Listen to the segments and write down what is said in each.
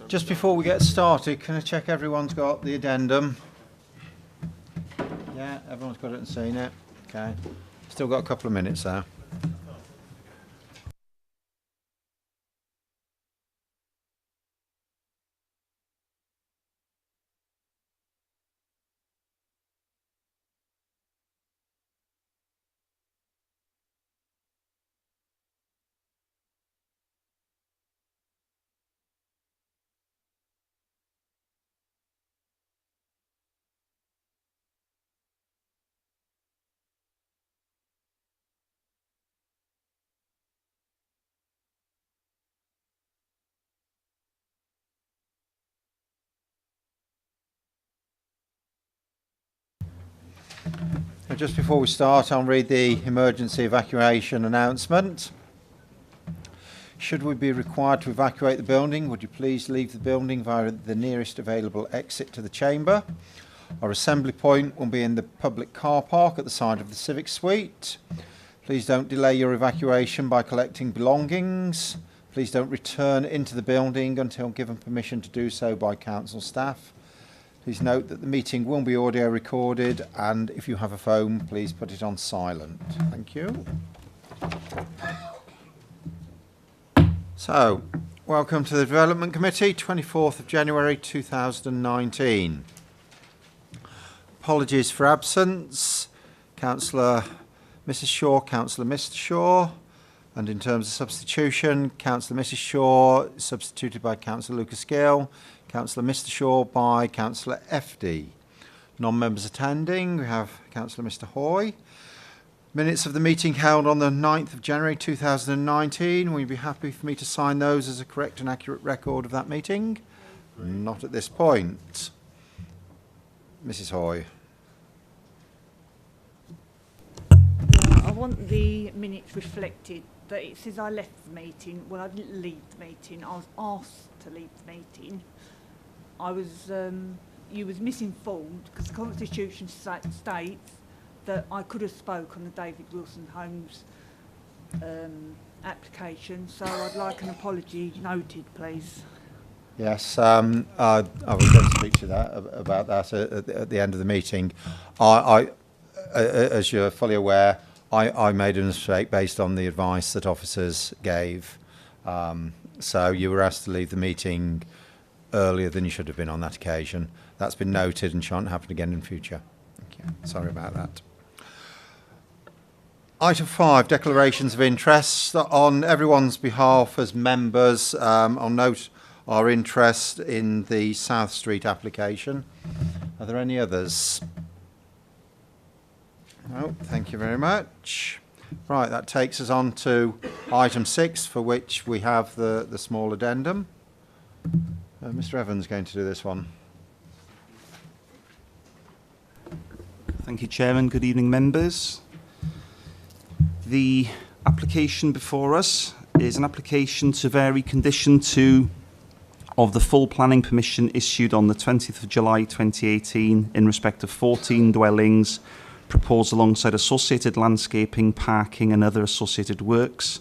Just before we get started, can I check everyone's got the addendum? Yeah, everyone's got it and seen it. Okay. Still got a couple of minutes there. Just before we start, I'll read the emergency evacuation announcement. Should we be required to evacuate the building, would you please leave the building via the nearest available exit to the chamber. Our assembly point will be in the public car park at the side of the Civic Suite. Please don't delay your evacuation by collecting belongings. Please don't return into the building until given permission to do so by council staff. Please note that the meeting will be audio recorded, and if you have a phone, please put it on silent. Thank you. So, welcome to the Development Committee, 24th of January 2019. Apologies for absence. Councillor Mrs Shaw, Councillor Mr Shaw. And in terms of substitution, Councillor Mrs Shaw substituted by Councillor Lucas Gill. Councillor Mr Shaw by Councillor FD. Non-members attending, we have Councillor Mr Hoy. Minutes of the meeting held on the 9th of January 2019. Will you be happy for me to sign those as a correct and accurate record of that meeting? Not at this point. Mrs Hoy. I want the minutes reflected that it says I left the meeting. Well, I didn't leave the meeting. I was asked to leave the meeting. You was misinformed because the Constitution states that I could have spoke on the David Wilson Homes application. So I'd like an apology noted, please. Yes, I was going to speak to that about that at the end of the meeting. As you're fully aware, I made a mistake based on the advice that officers gave. So you were asked to leave the meeting earlier than you should have been on that occasion. That's been noted and shan't happen again in future. Thank you. Sorry about that. Item 5, declarations of interest. On everyone's behalf as members, I'll note our interest in the South Street application. Are there any others? No, thank you very much. Right, that takes us on to item 6, for which we have the small addendum. Mr Evans is going to do this one. Thank you, Chairman. Good evening, members. The application before us is an application to vary condition 2 of the full planning permission issued on the 20th of July 2018 in respect of 14 dwellings proposed alongside associated landscaping, parking and other associated works.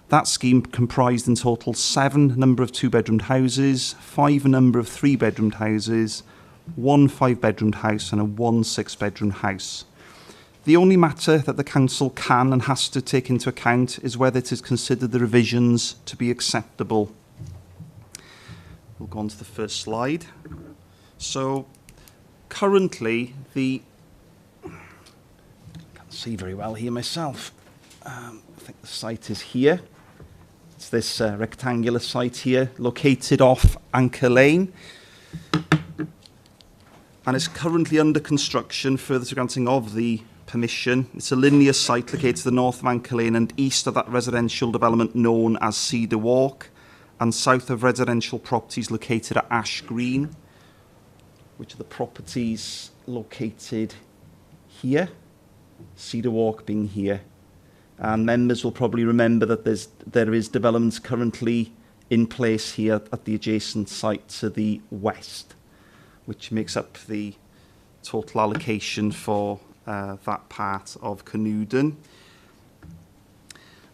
That scheme comprised in total 7 number of 2-bedroomed houses, 5 number of 3-bedroomed houses, 1 5-bedroomed house and a 1 6-bedroom house. The only matter that the council can and has to take into account is whether it is considered the revisions to be acceptable. We'll go on to the first slide. So currently I can't see very well here myself. I think the site is here. It's this rectangular site here, located off Anchor Lane. And it's currently under construction, further to granting of the permission. It's a linear site located to the north of Anchor Lane and east of that residential development known as Cedar Walk, and south of residential properties located at Ash Green, which are the properties located here, Cedar Walk being here. And members will probably remember that there is developments currently in place here at the adjacent site to the west, which makes up the total allocation for that part of Canewdon.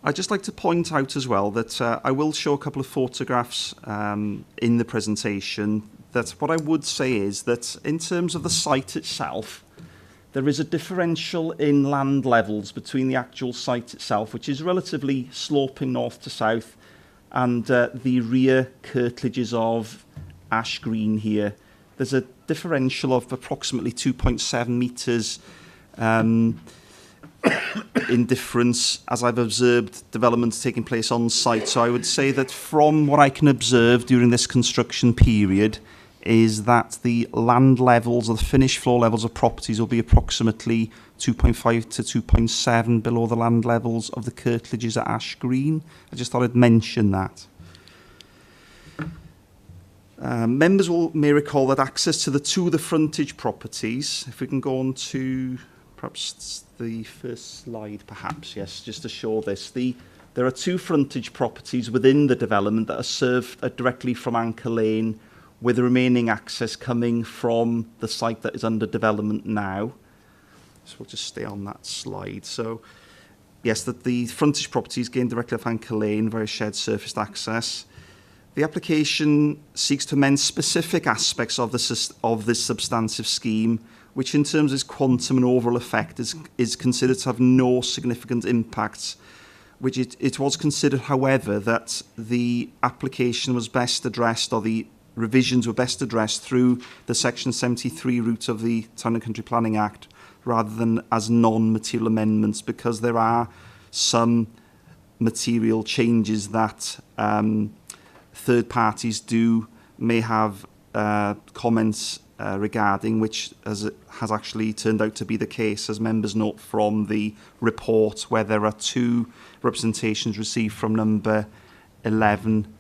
I'd just like to point out as well that I will show a couple of photographs in the presentation. That what I would say is that in terms of the site itself, there is a differential in land levels between the actual site itself, which is relatively sloping north to south, and the rear curtlages of Ash Green here. There's a differential of approximately 2.7 metres in difference as I've observed developments taking place on site. So I would say that from what I can observe during this construction period is that the land levels or the finished floor levels of properties will be approximately 2.5 to 2.7 below the land levels of the curtlages at Ash Green. I just thought I'd mention that. Members may recall that access to the frontage properties, if we can go on to perhaps the first slide, perhaps, yes, just to show this. There are 2 frontage properties within the development that are served directly from Anchor Lane, with the remaining access coming from the site that is under development now. So we'll just stay on that slide. So, yes, that the frontage properties gain directly off Anchor Lane via shared surfaced access. The application seeks to amend specific aspects of this substantive scheme, which in terms of its quantum and overall effect is considered to have no significant impacts, which it was considered, however, that the application was best addressed, or the revisions were best addressed through the Section 73 route of the Town and Country Planning Act, rather than as non-material amendments, because there are some material changes that third parties may have comments regarding, which has actually turned out to be the case, as members note from the report, where there are 2 representations received from number 11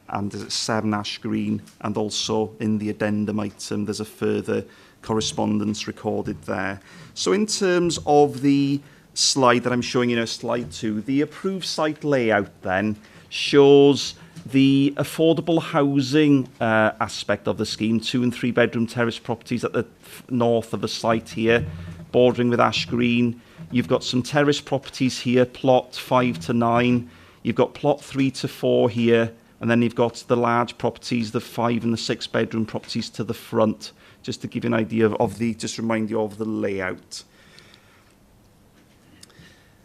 and 7 Ash Green, and also in the addendum item there's a further correspondence recorded there. So in terms of the slide that I'm showing you now, slide 2, the approved site layout then shows the affordable housing aspect of the scheme, 2 and 3 bedroom terrace properties at the north of the site here, bordering with Ash Green. You've got some terrace properties here, plot 5 to 9. You've got plot 3 to 4 here, and then you've got the large properties, the 5 and the 6 bedroom properties to the front, just to give you an idea just remind you of the layout.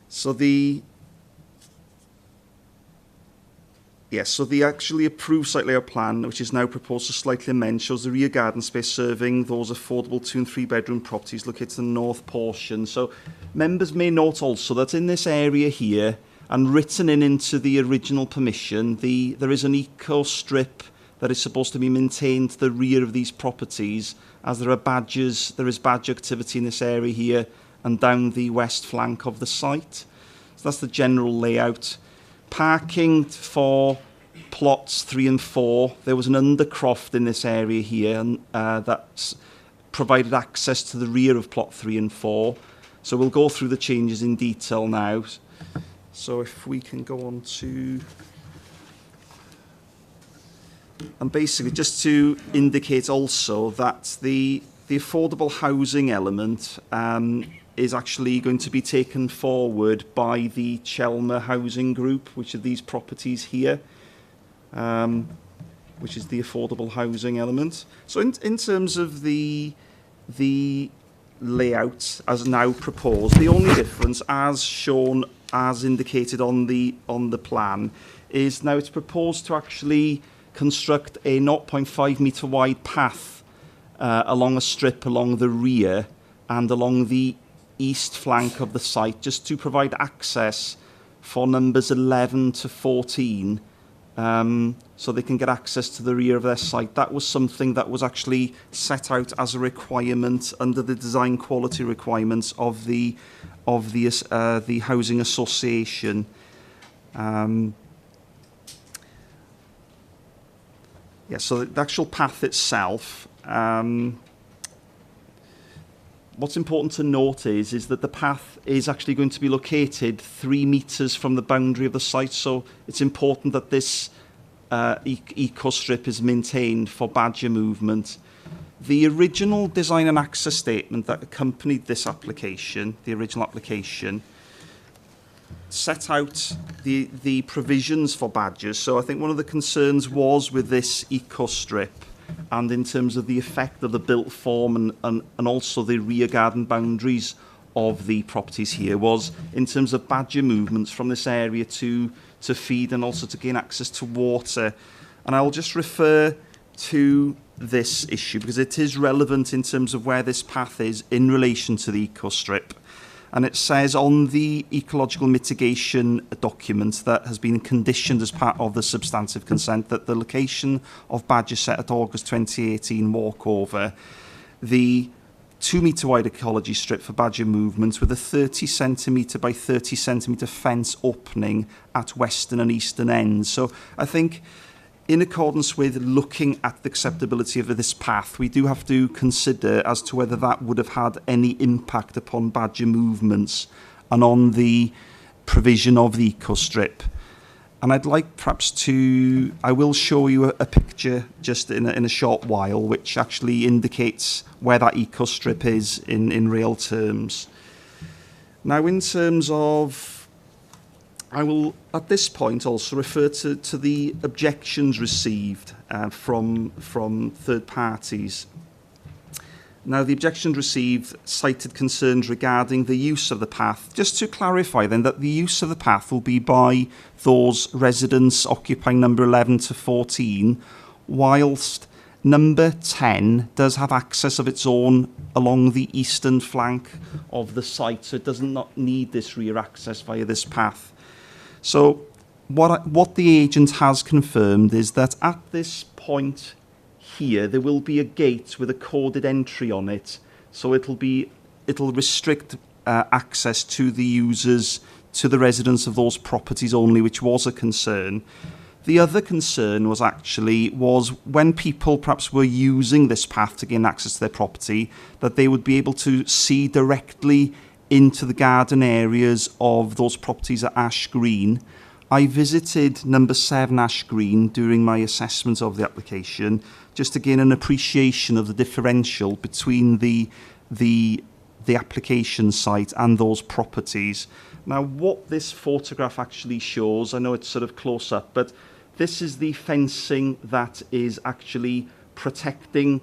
So the actually approved site layout plan, which is now proposed to slightly amend, shows the rear garden space serving those affordable 2 and 3 bedroom properties located in the north portion. So members may note also that in this area here, and written into the original permission, there is an eco strip that is supposed to be maintained to the rear of these properties, as there is badger activity in this area here and down the west flank of the site. So that's the general layout. Parking for plots 3 and 4. There was an undercroft in this area here, and that provided access to the rear of plot 3 and 4. So we'll go through the changes in detail now. So if we can go on to... And basically, just to indicate also that the affordable housing element is actually going to be taken forward by the Chelmer Housing Group, which are these properties here, which is the affordable housing element. So in terms of the layout as now proposed, the only difference, as shown, as indicated on the plan, is now it's proposed to actually construct a 0.5 metre wide path along a strip along the rear and along the east flank of the site, just to provide access for numbers 11 to 14, so they can get access to the rear of their site. That was something that was actually set out as a requirement under the design quality requirements of the housing association. So the actual path itself, what's important to note is that the path is actually going to be located 3 metres from the boundary of the site, so it's important that this eco-strip is maintained for badger movement. The original design and access statement that accompanied this application, the original application, set out the provisions for badgers. So I think one of the concerns was with this eco-strip and in terms of the effect of the built form and also the rear garden boundaries of the properties here was in terms of badger movements from this area to feed and also to gain access to water. And I'll just refer to this issue because it is relevant in terms of where this path is in relation to the eco-strip. And it says on the ecological mitigation document that has been conditioned as part of the substantive consent that the location of badger set at August 2018 walkover, the 2 metre wide ecology strip for badger movements with a 30 centimetre by 30 centimetre fence opening at western and eastern ends. So I think in accordance with looking at the acceptability of this path, we do have to consider as to whether that would have had any impact upon badger movements and on the provision of the eco-strip. And I'd like perhaps to, I will show you a picture just in a short while, which actually indicates where that eco-strip is in real terms. Now, in terms of, I will at this point also refer to the objections received from third parties. Now, the objections received cited concerns regarding the use of the path. Just to clarify then that the use of the path will be by those residents occupying number 11 to 14, whilst number 10 does have access of its own along the eastern flank of the site, so it does not need this rear access via this path. So what the agent has confirmed is that at this point here there will be a gate with a coded entry on it, so it'll restrict access to the users, to the residents of those properties only, which was a concern. The other concern was when people perhaps were using this path to gain access to their property, that they would be able to see directly into the garden areas of those properties at Ash Green. I visited number 7 Ash Green during my assessment of the application just to gain an appreciation of the differential between the application site and those properties. Now, what this photograph actually shows, I know it's sort of close up, but this is the fencing that is actually protecting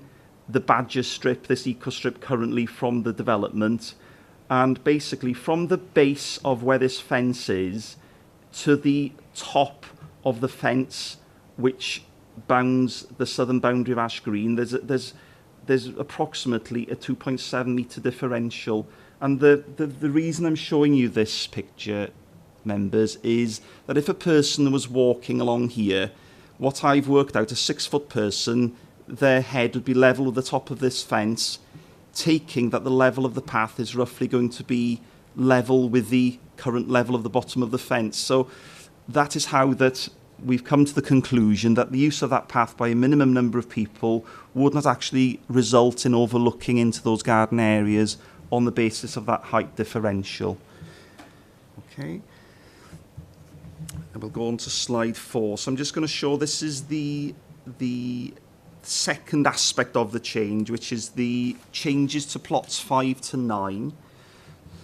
the badger strip, this eco-strip currently, from the development. And basically from the base of where this fence is to the top of the fence which bounds the southern boundary of Ash Green, there's approximately a 2.7 metre differential. And the reason I'm showing you this picture, members, is that if a person was walking along here, what I've worked out, a 6-foot person, their head would be level with the top of this fence, taking that the level of the path is roughly going to be level with the current level of the bottom of the fence. So that is how that we've come to the conclusion that the use of that path by a minimum number of people would not actually result in overlooking into those garden areas on the basis of that height differential. Okay. And we'll go on to slide 4. So I'm just going to show this is the second aspect of the change, which is the changes to plots 5 to 9.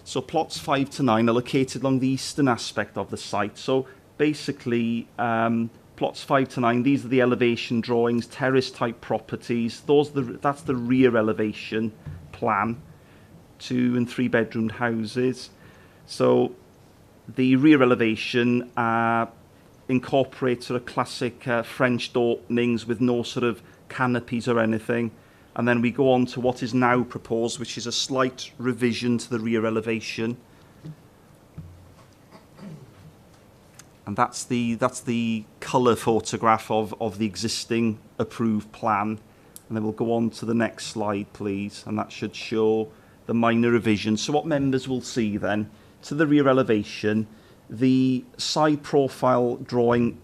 So plots 5 to 9 are located along the eastern aspect of the site. So basically, plots 5 to 9, these are the elevation drawings, terrace type properties. That's the rear elevation plan, 2 and 3 bedroomed houses. So the rear elevation incorporates sort of classic French openings with no sort of canopies or anything. And then we go on to what is now proposed, which is a slight revision to the rear elevation. And that's the colour photograph of the existing approved plan. And then we'll go on to the next slide, please. And that should show the minor revision. So what members will see then, to the rear elevation, the side profile drawing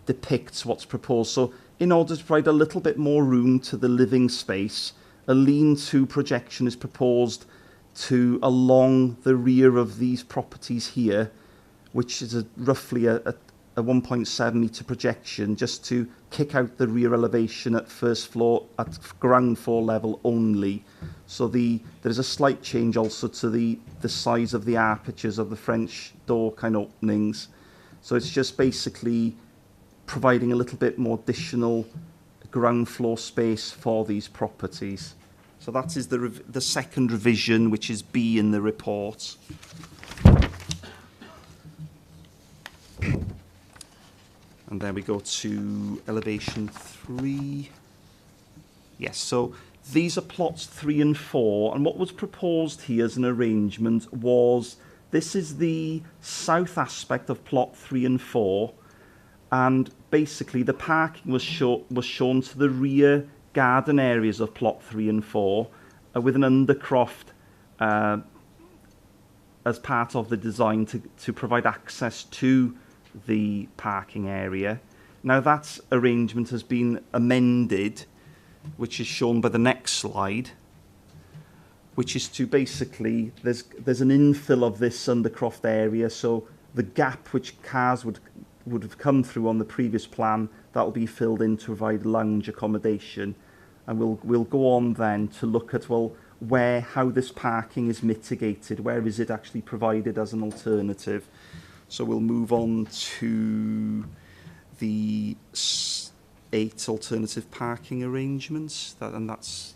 depicts what's proposed. So in order to provide a little bit more room to the living space, a lean-to projection is proposed to along the rear of these properties here, which is roughly a a 1.7 metre projection just to kick out the rear elevation at first floor, at ground floor level only. So there's a slight change also to the size of the apertures of the French door kind of openings. So it's just basically providing a little bit more additional ground floor space for these properties. So that is the second revision, which is B in the report. And then we go to elevation 3. Yes, so these are plots 3 and 4, and what was proposed here as an arrangement was, this is the south aspect of plot 3 and 4, and basically the parking was shown to the rear garden areas of plot 3 and 4, with an undercroft as part of the design to provide access to the parking area. Now that arrangement has been amended, which is shown by the next slide, which is to basically, there's an infill of this undercroft area, so the gap which cars would have come through on the previous plan, that will be filled in to provide lounge accommodation. And we'll go on then to look at, well, how this parking is mitigated, where is it actually provided as an alternative. So we'll move on to the 8 alternative parking arrangements. That's.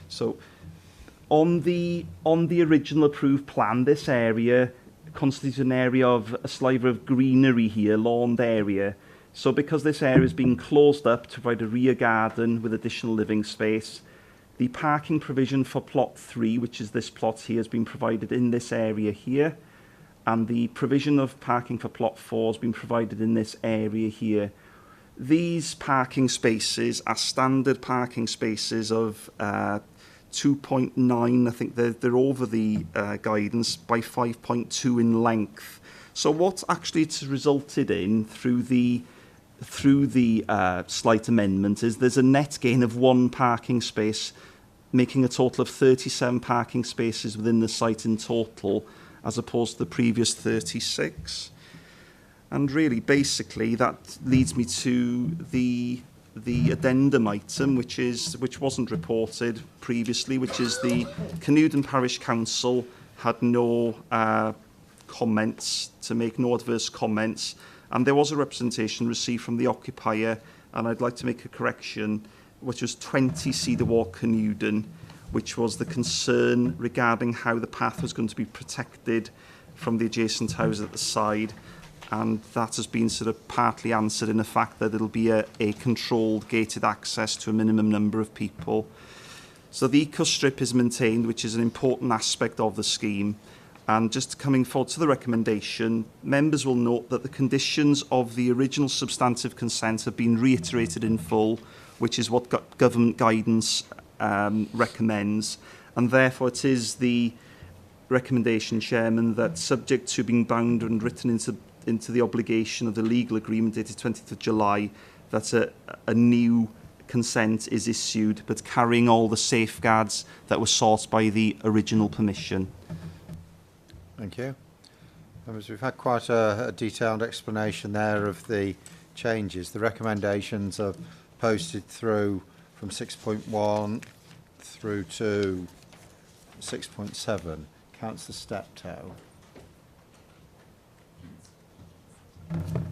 So on the original approved plan, this area constitutes an area of a sliver of greenery here, lawned area. So because this area is being closed up to provide a rear garden with additional living space, the parking provision for plot 3, which is this plot here, has been provided in this area here. And the provision of parking for plot 4 has been provided in this area here. These parking spaces are standard parking spaces of 2.9, I think they're over the guidance, by 5.2 in length. So what actually it's resulted in through the slight amendment is there's a net gain of 1 parking space, making a total of 37 parking spaces within the site in total, as opposed to the previous 36. And really, basically, that leads me to the addendum item, which wasn't reported previously, which is the Canewdon Parish Council had no comments to make, no adverse comments, and there was a representation received from the occupier, and I'd like to make a correction, which was 20 Cedar Walk, Canewdon, which was the concern regarding how the path was going to be protected from the adjacent house at the side. And that has been sort of partly answered in the fact that it'll be a controlled gated access to a minimum number of people. So the eco-strip is maintained, which is an important aspect of the scheme. And just coming forward to the recommendation, members will note that the conditions of the original substantive consent have been reiterated in full, which is what government guidance recommends. And therefore it is the recommendation, Chairman, that subject to being bound and written into the obligation of the legal agreement dated 20th of July, that a new consent is issued, but carrying all the safeguards that were sought by the original permission. Thank you. Members, we've had quite a detailed explanation there of the changes. The recommendations are posted through from 6.1 through to 6.7. Councillor Steptoe.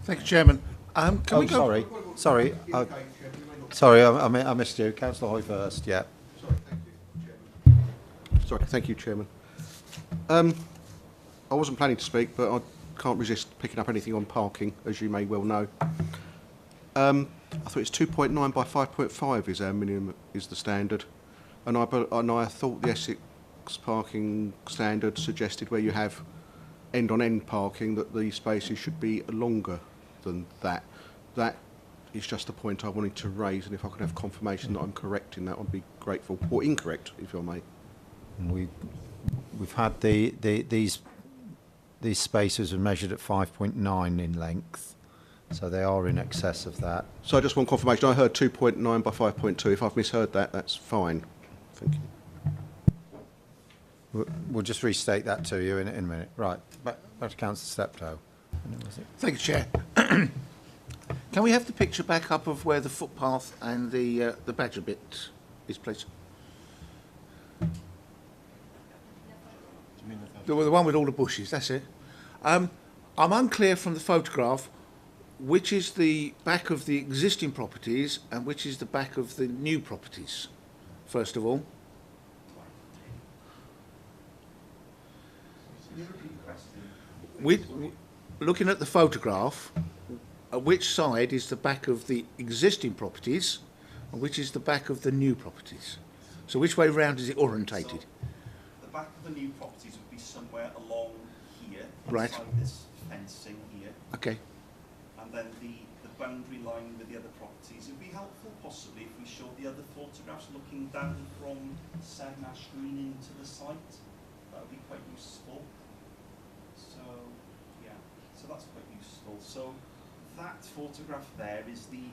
Thank you, Chairman. Can we go... Sorry, I missed you. Councillor Hoy first, yeah. Thank you, Chairman. I wasn't planning to speak, but I can't resist picking up anything on parking, as you may well know. I thought it's 2.9 by 5.5 is our minimum, is the standard. And I thought the Essex parking standard suggested where you have end-on-end parking that the spaces should be longer than that. That is just a point I wanted to raise, and if I could have confirmation that I'm correct in that, I'd be grateful. Or incorrect, if I may. We've had these spaces are measured at 5.9 in length, so they are in excess of that. So I just want confirmation. I heard 2.9 by 5.2. If I've misheard that, that's fine. Thank you. We'll just restate that to you in a minute. Right, back to Councillor Steptoe. Thank you, Chair. Can we have the picture back up of where the footpath and the badger bit is, please? The one with all the bushes, that's it. I'm unclear from the photograph which is the back of the existing properties and which is the back of the new properties, first of all. Looking at the photograph, which side is the back of the existing properties and which is the back of the new properties? So which way round is it orientated? So the back of the new properties would be somewhere along here, Right. inside this fencing here. Okay. And then the boundary line with the other properties. It would be helpful possibly if we showed the other photographs looking down from Seven Ash Green into the site. That would be quite useful. So, yeah, so that's quite useful. So that photograph there is the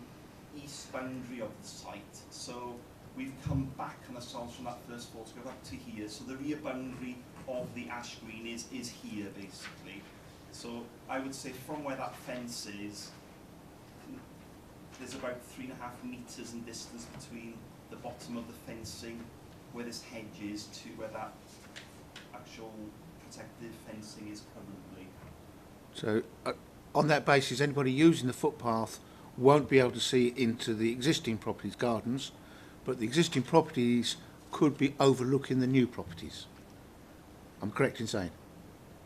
east boundary of the site. So we've come back on ourselves from that first photograph up to here. So the rear boundary of the ash green is here basically. So I would say from where that fence is, there's about 3.5 metres in distance between the bottom of the fencing where this hedge is to where that actual protective fencing is currently. So on that basis, anybody using the footpath won't be able to see into the existing properties' gardens, but the existing properties could be overlooking the new properties. I'm correct in saying?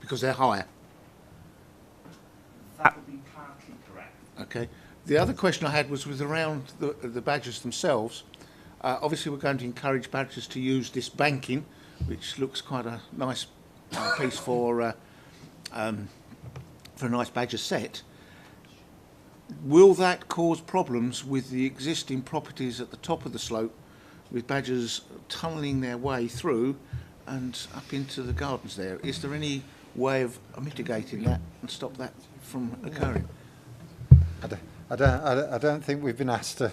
Because they're higher. That would be partly correct. Okay. The other question I had was with around the badgers themselves. Obviously, we're going to encourage badgers to use this banking, which looks quite a nice piece for a nice badger set. Will that cause problems with the existing properties at the top of the slope, with badgers tunnelling their way through and up into the gardens there? Is there any way of mitigating that and stop that from occurring? I don't think we've been asked to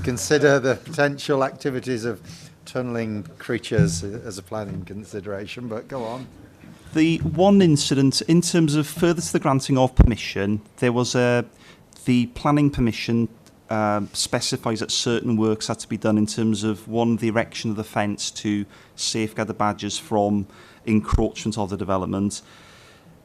consider the potential activities of tunnelling creatures as a planning consideration, but go on. The one incident, in terms of further to the granting of permission, there was the planning permission specifies that certain works had to be done in terms of, one, the erection of the fence to safeguard the badgers from encroachment of the development.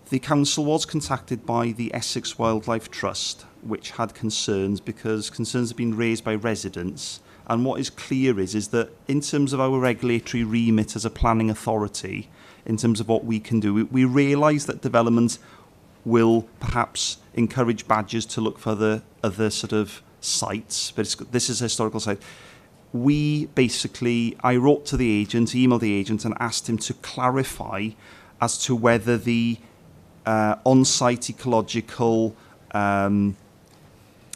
The council was contacted by the Essex Wildlife Trust, which had concerns because concerns have been raised by residents. And what is clear is that in terms of our regulatory remit as a planning authority, in terms of what we can do, we realise that development will perhaps encourage badgers to look for other sort of sites, but this is a historical site. I wrote to the agent, emailed the agent and asked him to clarify as to whether the on-site ecological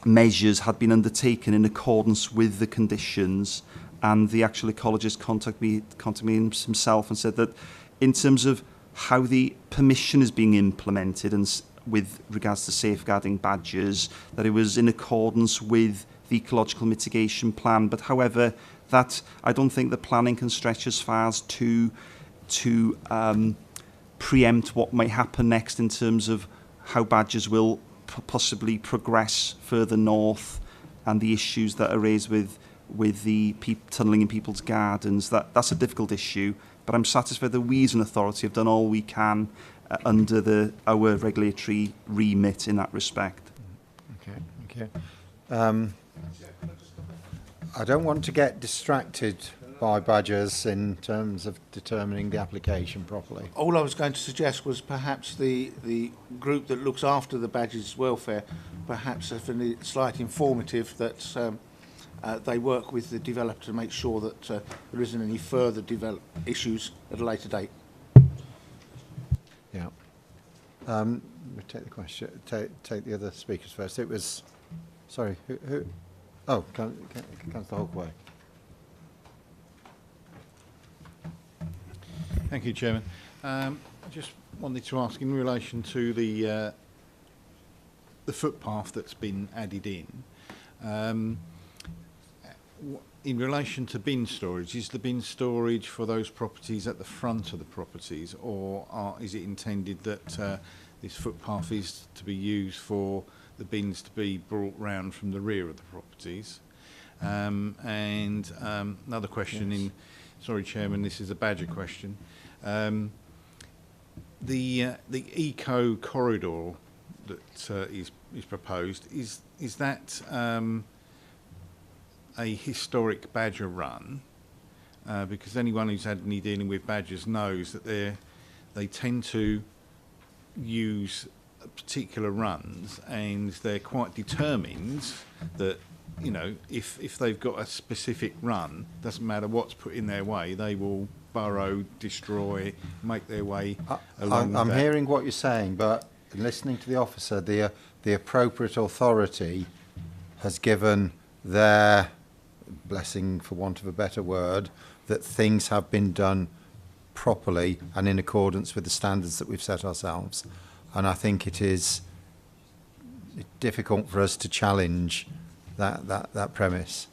measures had been undertaken in accordance with the conditions, and the actual ecologist contacted me himself and said that in terms of how the permission is being implemented and with regards to safeguarding badgers, that it was in accordance with the ecological mitigation plan. But however, that I don't think the planning can stretch as far as to preempt what might happen next in terms of how badgers will possibly progress further north and the issues that are raised with the tunnelling in people's gardens. That's a difficult issue, but I'm satisfied that we as an authority have done all we can under our regulatory remit in that respect. Okay. I don't want to get distracted by badgers in terms of determining the application properly. All I was going to suggest was perhaps the group that looks after the badgers' welfare, perhaps have a slight informative that they work with the developer to make sure that there isn't any further issues at a later date. Yeah. We'll take the question. Take the other speakers first. It was, sorry, who? Oh, Councillor Hawkway. Thank you, Chairman. I just wanted to ask in relation to the footpath that's been added in relation to bin storage, is the bin storage for those properties at the front of the properties, or is it intended that this footpath is to be used for the bins to be brought round from the rear of the properties. Another question Yes. sorry Chairman, this is a Badger question. The eco corridor that is proposed, is that a historic badger run? Because anyone who's had any dealing with badgers knows that they tend to use particular runs, and they're quite determined that, you know, if they've got a specific run, doesn't matter what's put in their way, they will burrow, destroy, make their way along. I'm that. hearing what you're saying, but listening to the officer, the appropriate authority has given their blessing, for want of a better word, that things have been done properly and in accordance with the standards that we've set ourselves. And I think it is difficult for us to challenge that premise.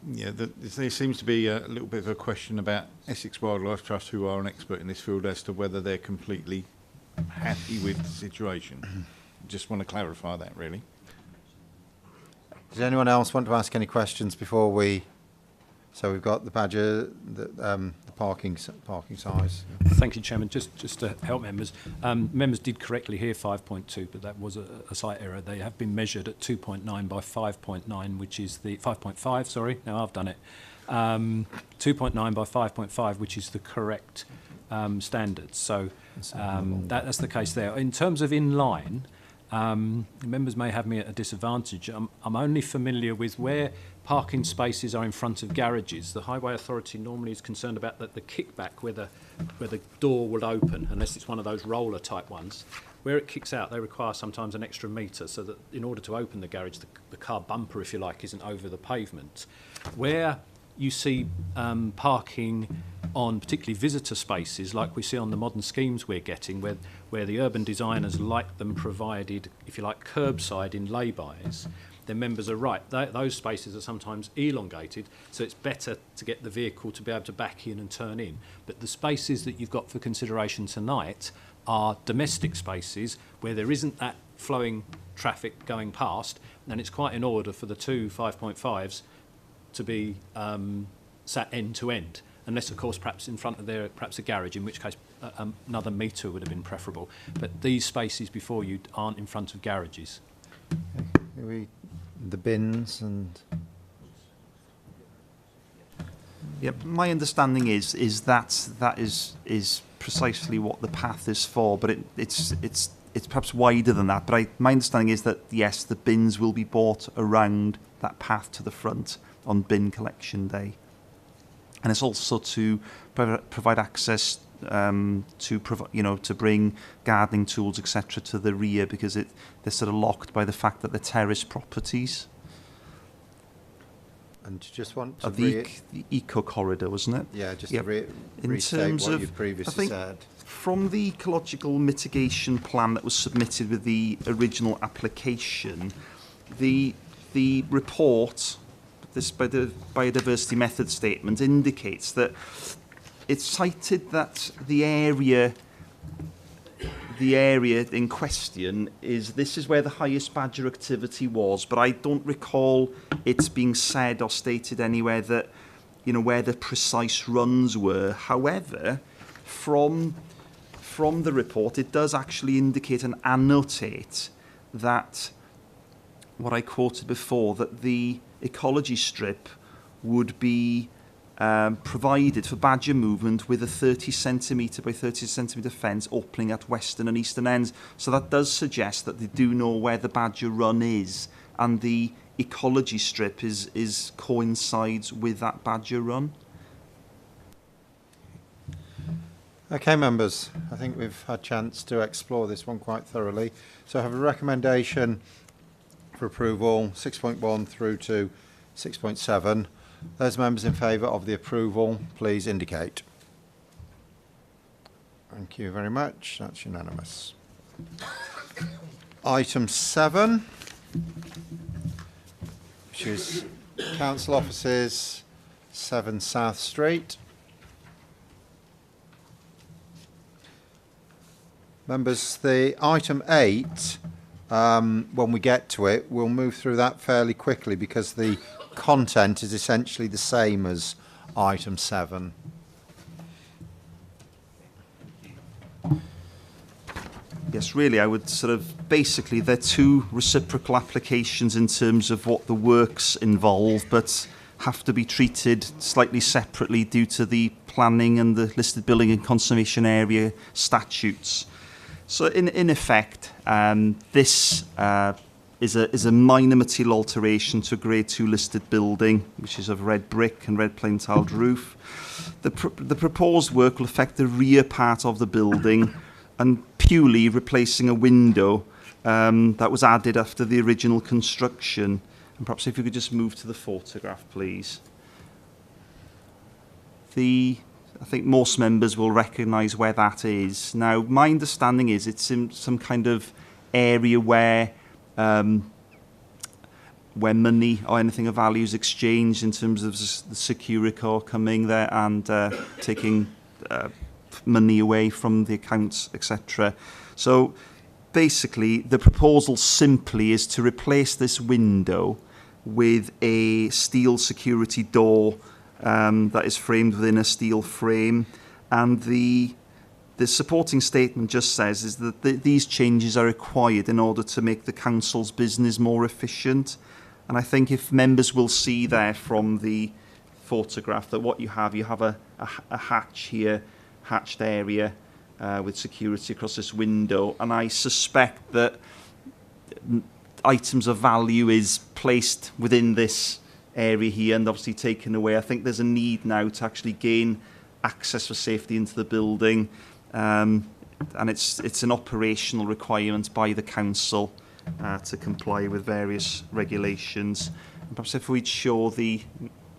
Yeah, there seems to be a little bit of a question about Essex Wildlife Trust, who are an expert in this field, as to whether they're completely happy with the situation. Just want to clarify that, really. Does anyone else want to ask any questions before we? So we've got the badger, the parking size. Thank you, Chairman. Just to help members, members did correctly hear 5.2, but that was a slight error. They have been measured at 2.9 by 5.9, which is the 5.5. Sorry, now I've done it. 2.9 by 5.5, which is the correct standard. So that's the case there. In terms of in line, members may have me at a disadvantage. I'm only familiar with where parking spaces are in front of garages. The Highway Authority normally is concerned about the kickback, where the door will open, unless it's one of those roller type ones. Where it kicks out, they require sometimes an extra metre, so that in order to open the garage, the car bumper, if you like, isn't over the pavement. Where you see parking on particularly visitor spaces, like we see on the modern schemes we're getting, where the urban designers like them provided, if you like, curbside in lay-bys, then members are right. Those spaces are sometimes elongated, so it's better to get the vehicle to be able to back in and turn in. But the spaces that you've got for consideration tonight are domestic spaces where there isn't that flowing traffic going past, and it's quite in order for the two 5.5s to be sat end to end, unless of course perhaps in front of there perhaps a garage, in which case another metre would have been preferable. But these spaces before you aren't in front of garages. The bins and. Yep, my understanding is that is precisely what the path is for, but it's perhaps wider than that. But my understanding is that yes, the bins will be brought around that path to the front on bin collection day, and it's also to provide access to bring gardening tools, etc., to the rear, because they're sort of locked by the fact that they're terrace properties. And you just want to Of the eco corridor, wasn't it? yeah, just Yep. to In restate terms what of, you I previously think, said. from the ecological mitigation plan that was submitted with the original application, the report, this biodiversity method statement, indicates that it's cited that the area in question is where the highest badger activity was, but I don't recall it's being said or stated anywhere that, you know, where the precise runs were. However, from the report, it does actually indicate and annotate that what I quoted before, that the ecology strip would be provided for badger movement with a 30 centimetre by 30 centimetre fence opening at western and eastern ends. So that does suggest that they do know where the badger run is, and the ecology strip is coincides with that badger run. Okay, members, I think we've had a chance to explore this one quite thoroughly. So I have a recommendation for approval, 6.1 through to 6.7. Those members in favour of the approval, please indicate. Thank you very much. That's unanimous. Item 7, which is Council Offices, 7 South Street. Members, the item 8, when we get to it, we'll move through that fairly quickly because the content is essentially the same as item 7. Yes, really, I would sort of, basically, they're two reciprocal applications in terms of what the works involve, but have to be treated slightly separately due to the planning and the listed building and conservation area statutes. So in effect, this is a minor material alteration to a Grade 2 listed building, which is of red brick and red plain tiled roof. The proposed work will affect the rear part of the building and purely replacing a window that was added after the original construction. And perhaps if you could just move to the photograph, please. I think most members will recognise where that is. Now, my understanding is it's in some kind of area where money or anything of value is exchanged in terms of the Securicor coming there and taking money away from the accounts, etc. So basically, the proposal simply is to replace this window with a steel security door that is framed within a steel frame, and the supporting statement just says is that these changes are required in order to make the council's business more efficient. And I think if members will see there from the photograph that what you have a hatch here, hatched area with security across this window, and I suspect that items of value is placed within this area here and obviously taken away. I think there's a need now to actually gain access for safety into the building, and it's an operational requirement by the council to comply with various regulations. And perhaps if we'd show the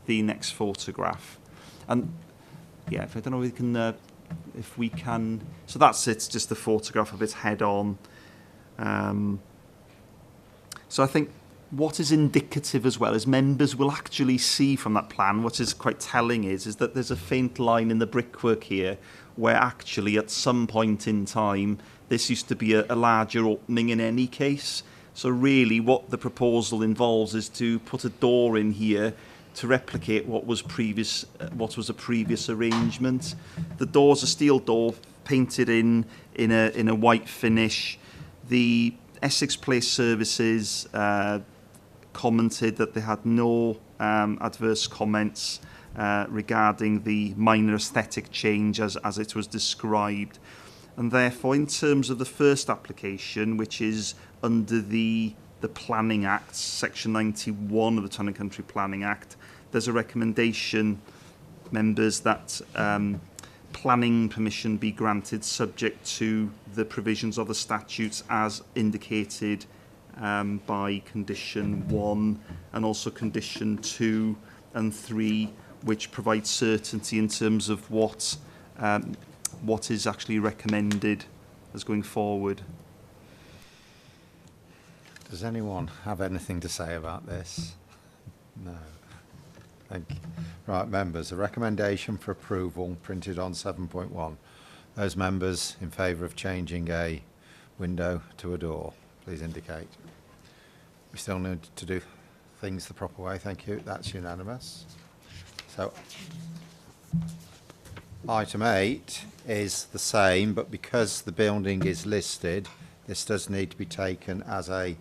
next photograph, and yeah, if I don't know if we can, so that's it, just the photograph of its head on. So I think what is indicative as well is members will actually see from that plan, what is quite telling is that there's a faint line in the brickwork here where actually at some point in time this used to be a larger opening in any case. So really what the proposal involves is to put a door in here to replicate what was a previous arrangement. The door's a steel door painted in a white finish. The Essex Place Services commented that they had no adverse comments regarding the minor aesthetic change as it was described. And therefore, in terms of the first application, which is under the Planning Act, Section 91 of the Town and Country Planning Act, there's a recommendation, members, that planning permission be granted subject to the provisions of the statutes as indicated by Condition 1 and also Condition 2 and 3, which provide certainty in terms of what is actually recommended as going forward. Does anyone have anything to say about this? No. Thank you. Right, members, a recommendation for approval printed on 7.1. Those members in favour of changing a window to a door, please indicate. We still need to do things the proper way. Thank you. That's unanimous. So item 8 is the same, but because the building is listed, this does need to be taken as a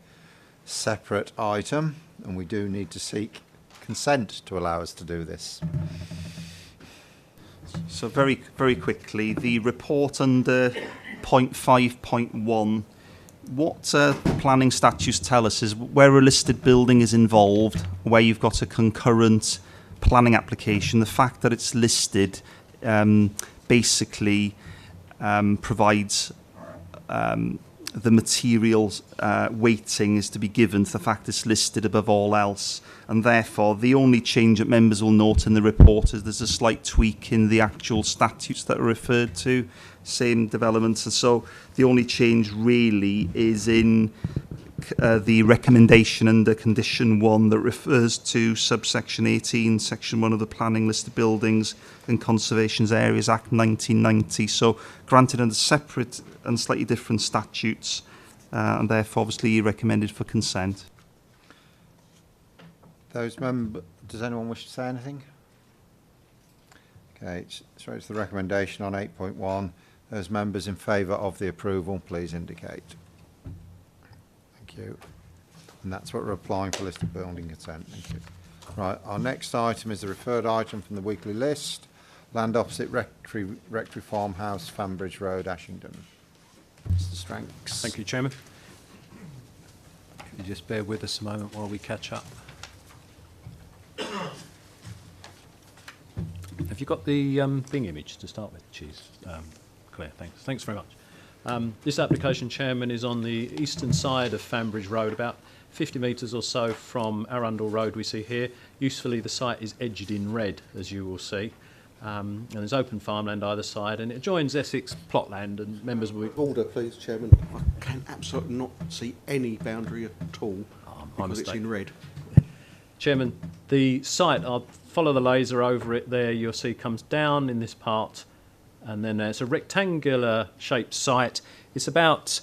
separate item, and we do need to seek consent to allow us to do this. So very, very quickly, the report under point 5.1, what the planning statutes tell us is where a listed building is involved, where you've got a concurrent planning application, the fact that it's listed basically provides the materials weighting is to be given to the fact it's listed above all else, and therefore the only change that members will note in the report is there's a slight tweak in the actual statutes that are referred to, same developments, and so the only change really is in the recommendation under condition 1 that refers to subsection 18, section 1 of the Planning List of Buildings and Conservation Areas Act 1990. So granted under separate and slightly different statutes, and therefore obviously recommended for consent. Does anyone wish to say anything? Okay, so it's the recommendation on 8.1. Those members in favour of the approval, please indicate. Thank you. And that's what we're applying for list of building consent. Thank you. Right, our next item is the referred item from the weekly list. Land opposite Rectory Farmhouse, Fanbridge Road, Ashington. Mr. Stranks. Thank you, Chairman. If you just bear with us a moment while we catch up. Have you got the Bing image to start with? Cheers, Claire, thanks. Thanks very much. This application, Chairman, is on the eastern side of Fanbridge Road, about 50 metres or so from Arundel Road we see here. Usefully, the site is edged in red, as you will see. And there's open farmland either side, and it adjoins Essex plotland, and members will be... Order, please, Chairman. I can absolutely not see any boundary at all because it's in red. Chairman, the site, I'll follow the laser over it there, you'll see comes down in this part, and then it's a rectangular shaped site. It's about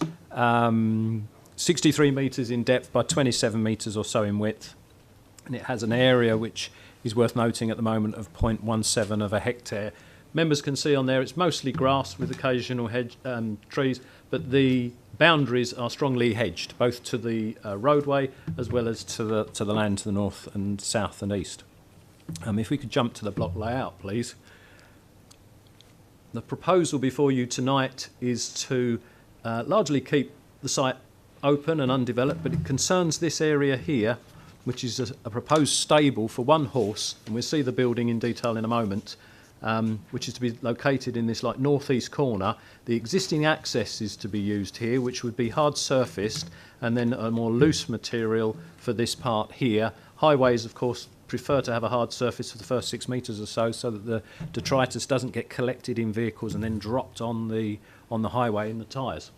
63 metres in depth by 27 metres or so in width, and it has an area which is worth noting at the moment of 0.17 of a hectare. Members can see on there it's mostly grass with occasional hedge, trees, but the boundaries are strongly hedged, both to the roadway as well as to the land to the north and south and east. If we could jump to the block layout, please. The proposal before you tonight is to largely keep the site open and undeveloped, but it concerns this area here, which is a proposed stable for one horse, and we'll see the building in detail in a moment, which is to be located in this like northeast corner. The existing access is to be used here, which would be hard surfaced, and then a more loose material for this part here. Highways, of course, prefer to have a hard surface for the first 6 metres or so that the detritus doesn't get collected in vehicles and then dropped on the highway in the tyres.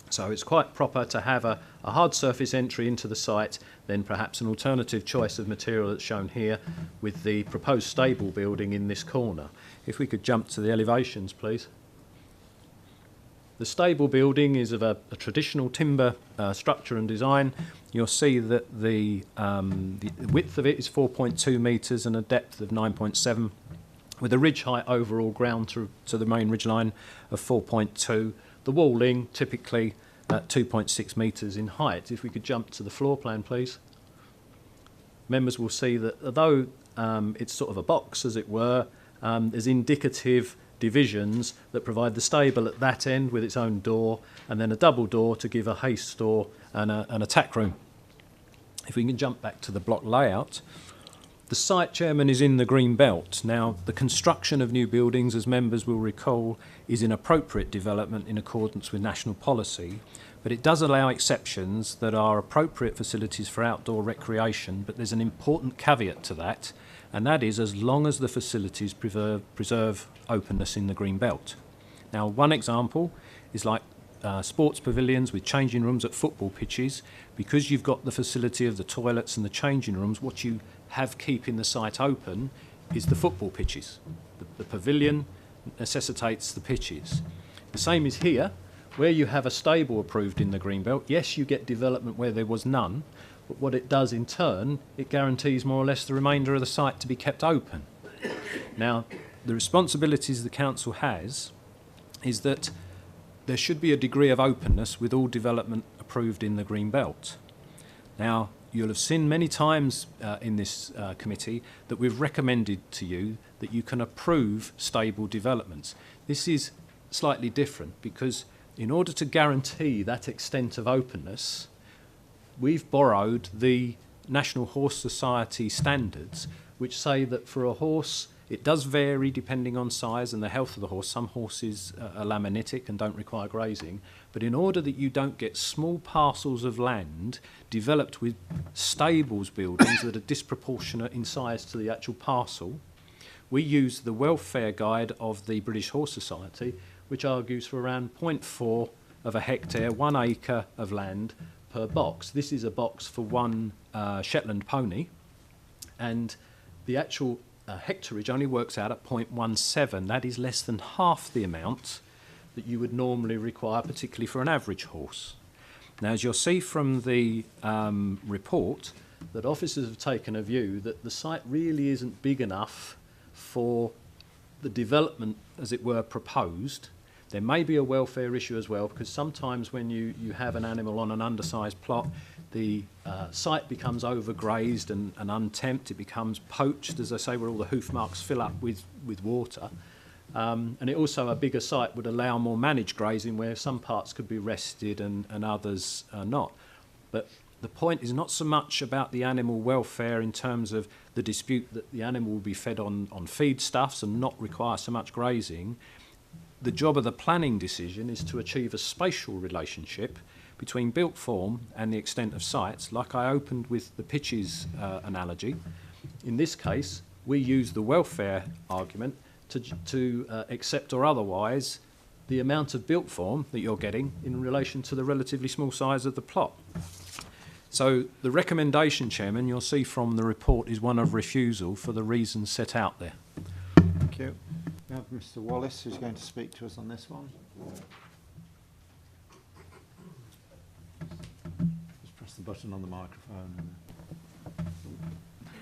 So it's quite proper to have a hard surface entry into the site, then perhaps an alternative choice of material that's shown here with the proposed stable building in this corner. If we could jump to the elevations, please. The stable building is of a traditional timber structure and design. You'll see that the width of it is 4.2 metres and a depth of 9.7, with a ridge height overall ground to the main ridge line of 4.2. The walling typically at 2.6 metres in height. If we could jump to the floor plan, please. Members will see that although it's sort of a box, as it were, there's indicative divisions that provide the stable at that end with its own door, and then a double door to give a hay store and a tack room. If we can jump back to the block layout. The site, Chairman, is in the green belt. Now, the construction of new buildings, as members will recall, is an appropriate development in accordance with national policy, but it does allow exceptions that are appropriate facilities for outdoor recreation, but there's an important caveat to that, and that is as long as the facilities preserve openness in the green belt. Now, one example is like sports pavilions with changing rooms at football pitches. Because you've got the facility of the toilets and the changing rooms, what you have keeping the site open is the football pitches. The pavilion necessitates the pitches. The same is here, where you have a stable approved in the greenbelt. Yes, you get development where there was none, but what it does in turn, it guarantees more or less the remainder of the site to be kept open. Now, the responsibilities the council has is that there should be a degree of openness with all development approved in the green belt. Now, you'll have seen many times in this committee that we've recommended to you that you can approve stable developments. This is slightly different because in order to guarantee that extent of openness, we've borrowed the National Horse Society standards, which say that for a horse, it does vary depending on size and the health of the horse. Some horses are laminitic and don't require grazing. But in order that you don't get small parcels of land developed with stables buildings that are disproportionate in size to the actual parcel, we use the welfare guide of the British Horse Society, which argues for around 0.4 of a hectare, 1 acre of land per box. This is a box for one Shetland pony, and the actual hectarage only works out at 0.17. That is less than half the amount that you would normally require, particularly for an average horse. Now, as you'll see from the report, that officers have taken a view that the site really isn't big enough for the development, as it were, proposed. There may be a welfare issue as well, because sometimes when you have an animal on an undersized plot, the site becomes overgrazed and unkempt. It becomes poached, as I say, where all the hoof marks fill up with water. And it also, a bigger site would allow more managed grazing, where some parts could be rested and others not. But the point is not so much about the animal welfare in terms of the dispute that the animal will be fed on feedstuffs and not require so much grazing. The job of the planning decision is to achieve a spatial relationship between built form and the extent of sites, like I opened with the pitches analogy. In this case, we use the welfare argument to accept or otherwise the amount of built form that you're getting in relation to the relatively small size of the plot. So the recommendation, Chairman, you'll see from the report, is one of refusal for the reasons set out there. Thank you. We have Mr. Wallace, who's going to speak to us on this one. Just press the button on the microphone.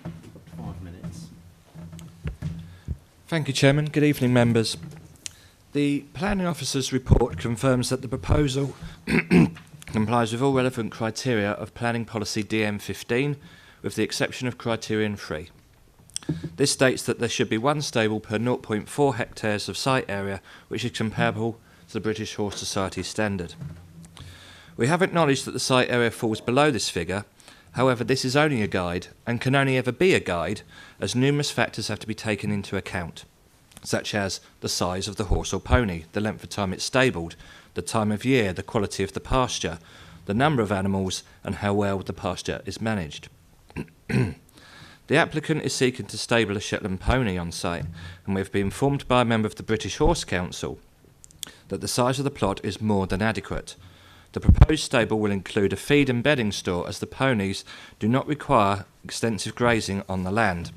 Up to 5 minutes. Thank you, Chairman. Good evening, members. The Planning Officer's report confirms that the proposal complies with all relevant criteria of Planning Policy DM15, with the exception of Criterion 3. This states that there should be one stable per 0.4 hectares of site area, which is comparable to the British Horse Society standard. We have acknowledged that the site area falls below this figure. However, this is only a guide and can only ever be a guide, as numerous factors have to be taken into account, such as the size of the horse or pony, the length of time it's stabled, the time of year, the quality of the pasture, the number of animals, and how well the pasture is managed. The applicant is seeking to stable a Shetland pony on site, and we have been informed by a member of the British Horse Council that the size of the plot is more than adequate. The proposed stable will include a feed and bedding store, as the ponies do not require extensive grazing on the land.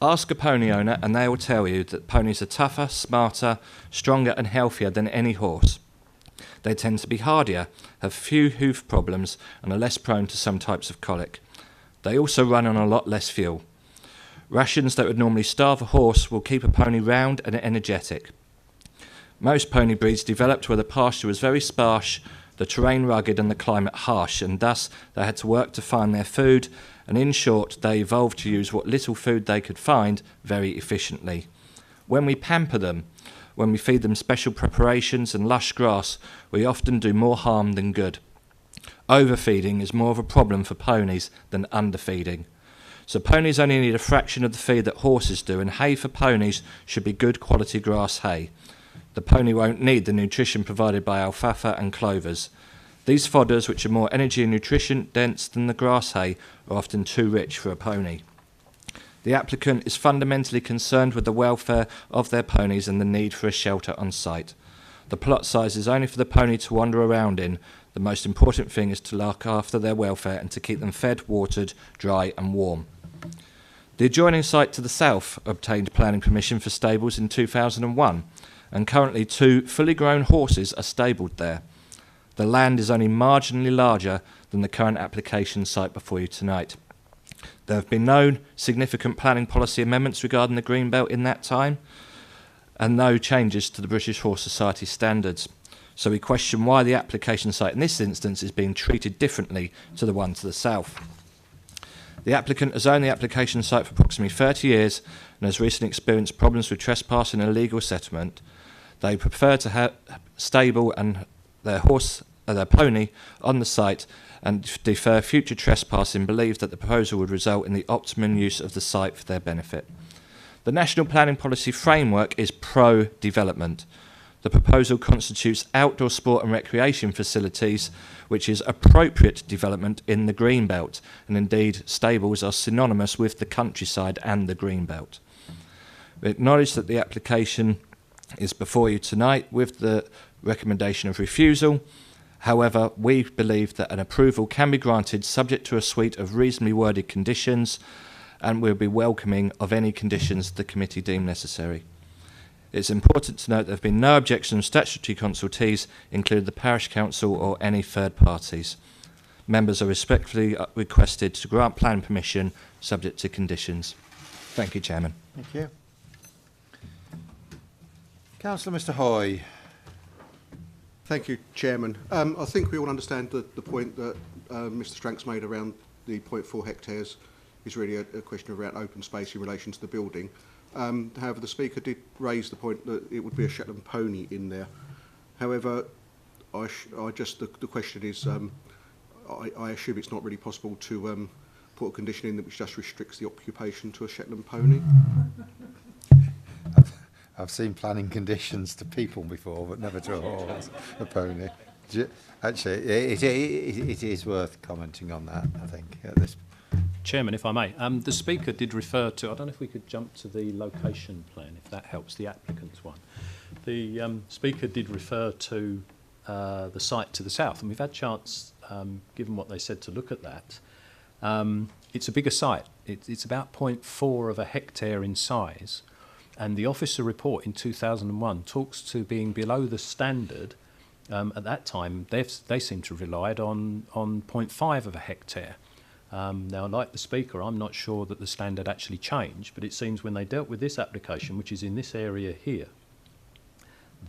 Ask a pony owner and they will tell you that ponies are tougher, smarter, stronger and healthier than any horse. They tend to be hardier, have few hoof problems and are less prone to some types of colic. They also run on a lot less fuel. Rations that would normally starve a horse will keep a pony round and energetic. Most pony breeds developed where the pasture was very sparse, the terrain rugged and the climate harsh, and thus they had to work to find their food, and in short they evolved to use what little food they could find very efficiently. When we pamper them, when we feed them special preparations and lush grass, we often do more harm than good. Overfeeding is more of a problem for ponies than underfeeding. So ponies only need a fraction of the feed that horses do, and hay for ponies should be good quality grass hay. The pony won't need the nutrition provided by alfalfa and clovers. These fodders, which are more energy and nutrition dense than the grass hay, are often too rich for a pony. The applicant is fundamentally concerned with the welfare of their ponies and the need for a shelter on site. The plot size is only for the pony to wander around in. The most important thing is to look after their welfare and to keep them fed, watered, dry and warm. The adjoining site to the south obtained planning permission for stables in 2001, and currently 2 fully grown horses are stabled there. The land is only marginally larger than the current application site before you tonight. There have been no significant planning policy amendments regarding the Greenbelt in that time, and no changes to the British Horse Society standards. So we question why the application site in this instance is being treated differently to the one to the south. The applicant has owned the application site for approximately 30 years and has recently experienced problems with trespassing and illegal settlement. They prefer to have stable and their pony on the site and defer future trespassing, believe that the proposal would result in the optimum use of the site for their benefit. The National Planning Policy Framework is pro-development. The proposal constitutes outdoor sport and recreation facilities, which is appropriate development in the Greenbelt, and indeed stables are synonymous with the countryside and the Greenbelt. We acknowledge that the application is before you tonight with the recommendation of refusal. However, we believe that an approval can be granted subject to a suite of reasonably worded conditions, and we'll be welcoming of any conditions the committee deem necessary. It's important to note there have been no objections from statutory consultees, including the parish council or any third parties. Members are respectfully requested to grant planning permission subject to conditions. Thank you, Chairman. Thank you. Councillor Mr Hoy. Thank you, Chairman. I think we all understand the point that Mr Strank's made around the 0.4 hectares is really a question around open space in relation to the building. However, the Speaker did raise the point that it would be a Shetland pony in there. However, the question is, I assume it's not really possible to put a condition in that which just restricts the occupation to a Shetland pony. I've seen planning conditions to people before, but never to a horse, a pony. Actually, it is worth commenting on that, I think, at this. Chairman, if I may, the Speaker did refer to, I don't know if we could jump to the location plan, if that helps, the applicant's one. The Speaker did refer to the site to the south, and we've had a chance, given what they said, to look at that. It's a bigger site. It's about 0.4 of a hectare in size, and the officer report in 2001 talks to being below the standard. At that time, they seem to have relied on 0.5 of a hectare. Now, like the Speaker, I'm not sure that the standard actually changed, but it seems when they dealt with this application, which is in this area here,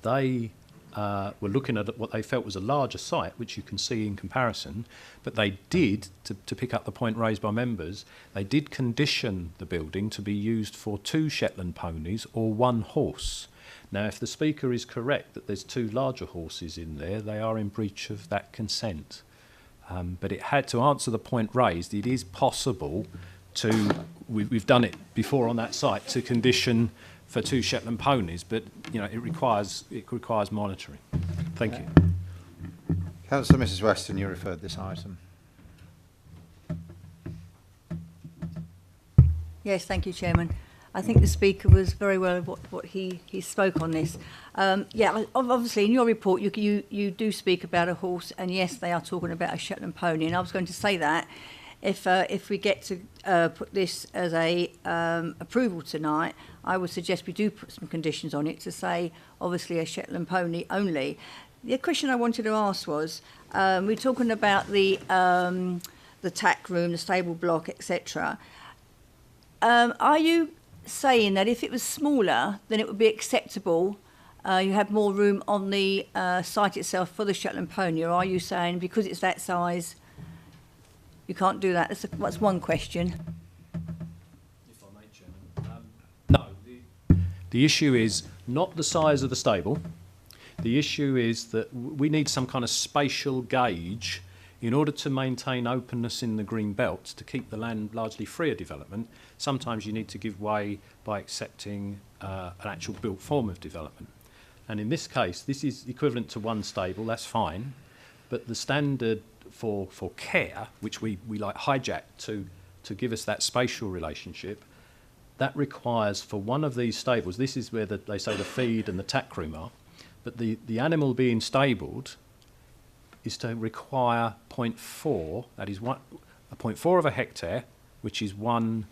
they were looking at what they felt was a larger site, which you can see in comparison, but they did, to pick up the point raised by members, they did condition the building to be used for 2 Shetland ponies or 1 horse. Now, if the Speaker is correct that there's 2 larger horses in there, they are in breach of that consent. But it had to answer the point raised. It is possible to, we've done it before on that site, to condition for 2 Shetland ponies, but you know it requires monitoring. Thank you. Councillor Mrs Weston, you referred this item. Yes, thank you, Chairman. I think the Speaker was very well what he spoke on this. Yeah, obviously in your report you do speak about a horse, and yes, they are talking about a Shetland pony. And I was going to say that if we get to put this as a approval tonight, I would suggest we do put some conditions on it to say obviously a Shetland pony only. The question I wanted to ask was we're talking about the tack room, the stable block, etc. Are you saying that if it was smaller, then it would be acceptable? You have more room on the site itself for the Shetland pony, or are you saying because it's that size, you can't do that? That's one question. If I may, Chairman. No, the issue is not the size of the stable. The issue is that we need some kind of spatial gauge in order to maintain openness in the green belt, to keep the land largely free of development. Sometimes you need to give way by accepting an actual built form of development. And in this case, this is equivalent to 1 stable, that's fine, but the standard for care, which we like hijack to give us that spatial relationship, that requires for one of these stables, this is where they say the feed and the tack room are, but the animal being stabled is to require 0.4, that is a 0.4 of a hectare, which is 1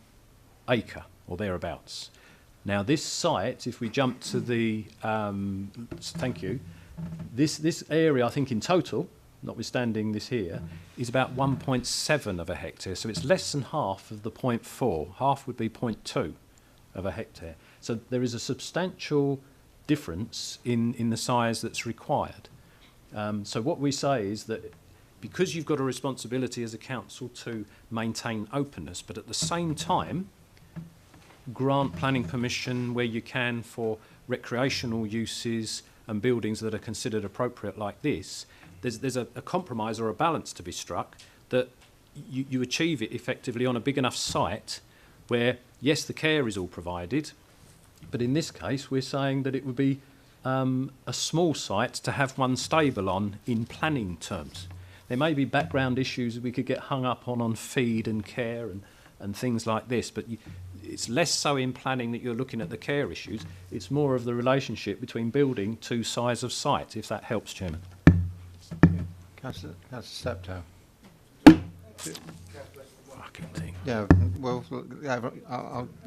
acre or thereabouts. Now this site, if we jump to the, thank you, this area I think in total, notwithstanding this here, is about 1.7 of a hectare, so it's less than half of the 0.4, half would be 0.2 of a hectare. So there is a substantial difference in the size that's required. So what we say is that because you've got a responsibility as a council to maintain openness, but at the same time grant planning permission where you can for recreational uses and buildings that are considered appropriate like this, there's a compromise or a balance to be struck that you achieve it effectively on a big enough site where, yes, the care is all provided, but in this case we're saying that it would be a small site to have 1 stable on in planning terms. There may be background issues we could get hung up on feed and care and things like this, but it's less so in planning that you're looking at the care issues. It's more of the relationship between building to size of site, if that helps, Chairman. Councillor Steptoe. Fucking thing. Yeah, well, yeah,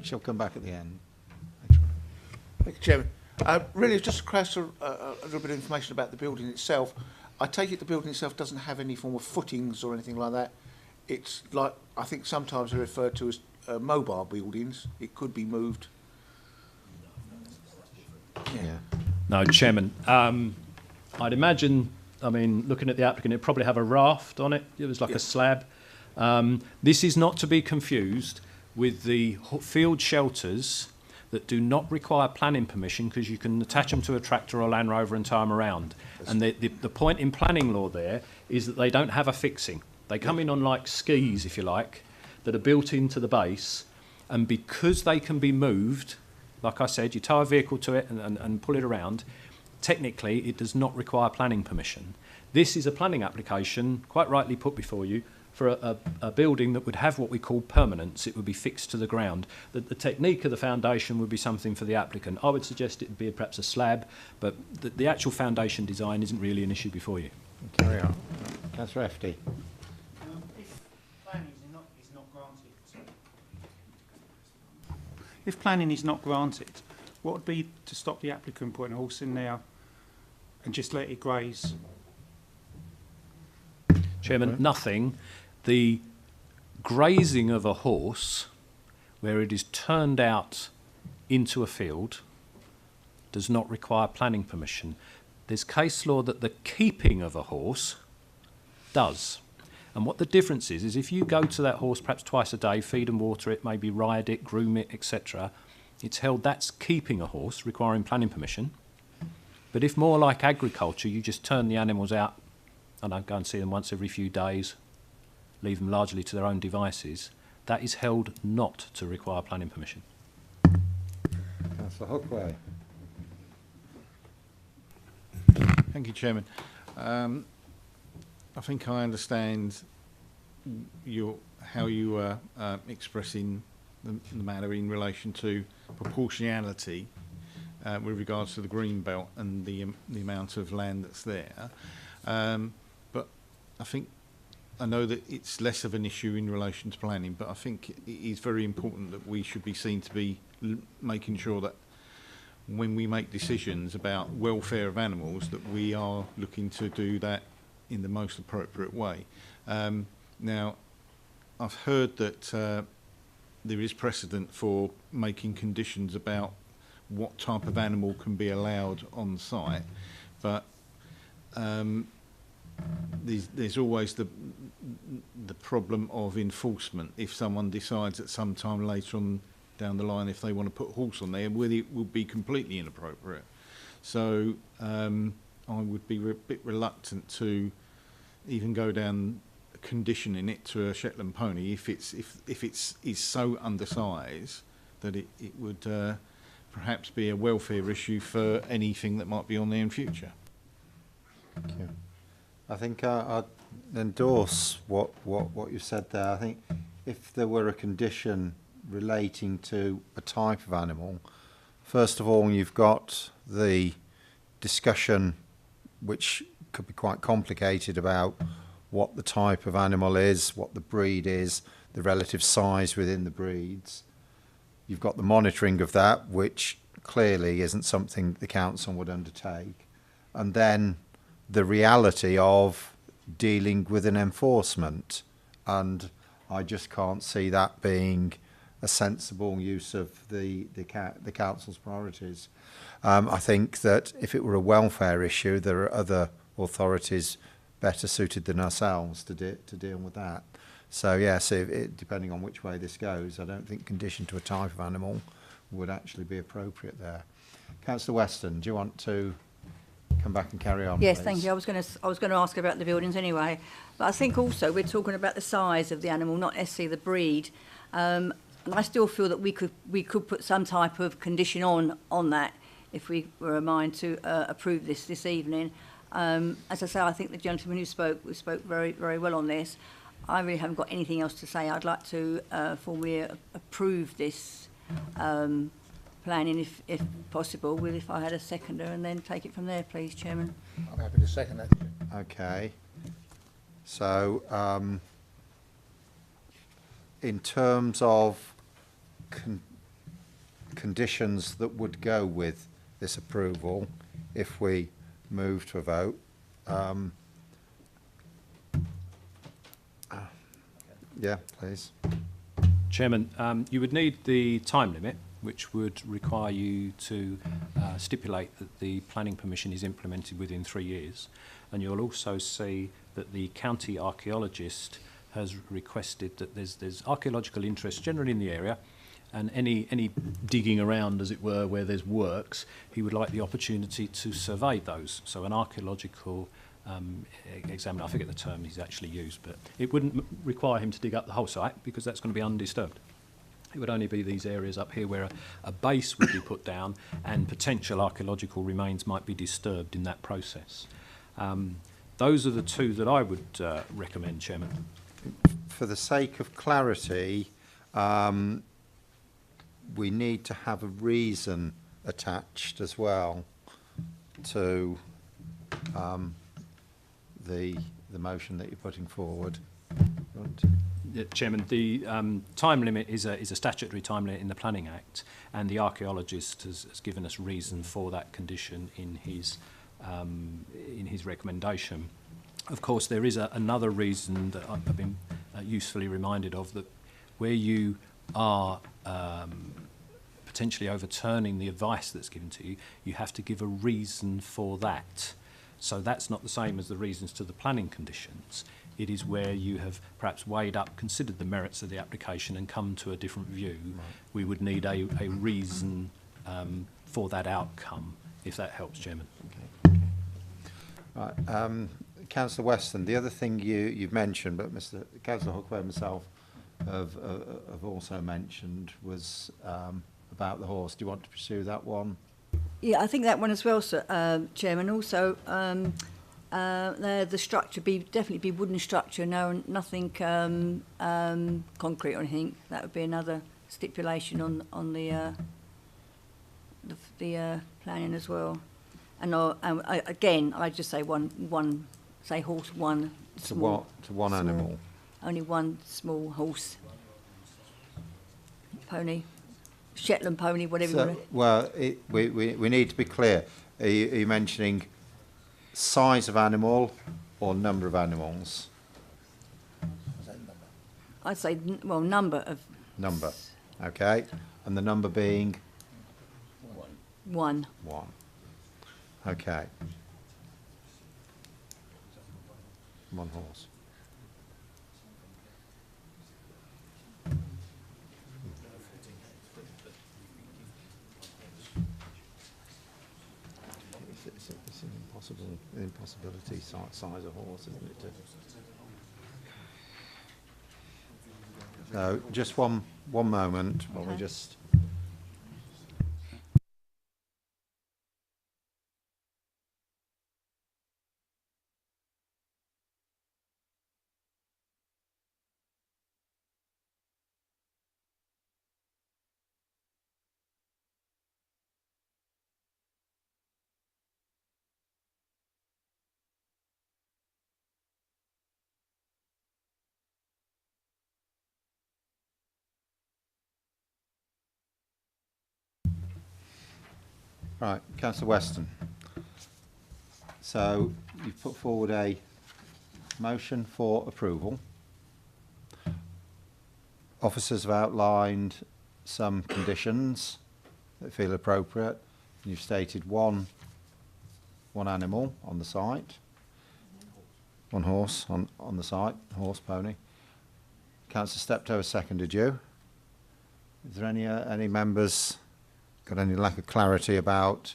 she'll come back at the end. Thank you, Chairman. Really, it's just a little bit of information about the building itself. I take it the building itself doesn't have any form of footings or anything like that. It's like, I think sometimes they're referred to as mobile buildings. It could be moved. Yeah. No, Chairman. I'd imagine, I mean, looking at the applicant, it'd probably have a raft on it. It was like a slab. This is not to be confused with the field shelters that do not require planning permission because you can attach them to a tractor or Land Rover and tow them around. And the point in planning law there is that they don't have a fixing. They come in on like skis, if you like, that are built into the base. And because they can be moved, like I said, you tow a vehicle to it and pull it around, technically it does not require planning permission. This is a planning application, quite rightly put before you, for a building that would have what we call permanence. It would be fixed to the ground. The technique of the foundation would be something for the applicant. I would suggest it would be perhaps a slab, but the actual foundation design isn't really an issue before you. Carry on. Councillor Efty. If planning is not granted, what would be to stop the applicant putting a horse in there and just let it graze? Chairman, nothing. The grazing of a horse, where it is turned out into a field, does not require planning permission. There's case law that the keeping of a horse does. And what the difference is if you go to that horse perhaps twice a day, feed and water it, maybe ride it, groom it, etc., it's held that's keeping a horse, requiring planning permission. But if more like agriculture, you just turn the animals out, I don't go and see them once every few days, leave them largely to their own devices, that is held not to require planning permission. Councillor Hookway. Thank you, Chairman. I think I understand how you are expressing the matter in relation to proportionality with regards to the green belt and the amount of land that's there. But I know that it's less of an issue in relation to planning, but I think it is very important that we should be seen to be making sure that when we make decisions about welfare of animals, that we are looking to do that in the most appropriate way. Now, I've heard that there is precedent for making conditions about what type of animal can be allowed on site, but there's always the problem of enforcement. If someone decides at some time later on down the line, if they want to put a horse on there, whether it will be completely inappropriate. So I would be a bit reluctant to even go down conditioning it to a Shetland pony if it's so undersized that it would perhaps be a welfare issue for anything that might be on there in future. Thank you. I think I'd endorse what you said there. I think if there were a condition relating to a type of animal, first of all, you've got the discussion, which could be quite complicated, about what the type of animal is, what the breed is, the relative size within the breeds. You've got the monitoring of that, which clearly isn't something the council would undertake. And then the reality of dealing with an enforcement. And I just can't see that being a sensible use of the council's priorities. I think that if it were a welfare issue, there are other authorities better suited than ourselves to deal with that. So yes, depending on which way this goes, I don't think condition to a type of animal would actually be appropriate there. Councillor Weston, do you want to come back and carry on? Yes, please? thank you. I was going to ask about the buildings anyway, but I think also we're talking about the size of the animal, not necessarily the breed. And I still feel that we could put some type of condition on that if we were a mind to approve this evening. As I say, I think the gentleman who spoke very, very well on this. I really haven't got anything else to say. I'd like to formally approve this planning, if possible, if I had a seconder, and then take it from there, please, Chairman. I'm happy to second that. Okay. So, in terms of conditions that would go with this approval, if we move to a vote, yeah, please. Chairman, you would need the time limit, which would require you to stipulate that the planning permission is implemented within 3 years. And you'll also see that the county archaeologist has requested that there's archaeological interest generally in the area, and any digging around, as it were, where there's works, he would like the opportunity to survey those. So an archaeological examiner, I forget the term he's actually used, but it wouldn't require him to dig up the whole site because that's going to be undisturbed. It would only be these areas up here where a base would be put down and potential archaeological remains might be disturbed in that process. Those are the two that I would recommend, Chairman. For the sake of clarity, we need to have a reason attached as well to the motion that you're putting forward. Yeah, Chairman, the time limit is a statutory time limit in the Planning Act, and the archaeologist has given us reason for that condition in his recommendation. Of course, there is another reason that I've been usefully reminded of, that where you are potentially overturning the advice that's given to you, you have to give a reason for that. So that's not the same as the reasons to the planning conditions. It is where you have perhaps weighed up, considered the merits of the application and come to a different view. Right. We would need a reason for that outcome, if that helps, Chairman. Okay. Right. Councillor Weston, the other thing you've mentioned, but Mr. Councillor Hookway and myself have also mentioned, was about the horse. Do you want to pursue that one? Yeah, I think that one as well, sir, Chairman. Also, the structure definitely be wooden structure, nothing concrete or anything. That would be another stipulation on the planning as well. And again, I just say one say horse, one small, to one animal. Only one small horse, pony. Shetland pony, whatever you want to... Well, we need to be clear. Are you mentioning size of animal or number of animals? I'd say, well, number of... Number, okay. And the number being? One. One. Okay. One horse. It's an impossibility size of horse, isn't it? So just one moment while we just. Right, Councillor Weston. So you've put forward a motion for approval. Officers have outlined some conditions that feel appropriate. You've stated one animal on the site, one horse on the site, horse, pony. Councillor Steptoe seconded you. Is there any members got any lack of clarity about?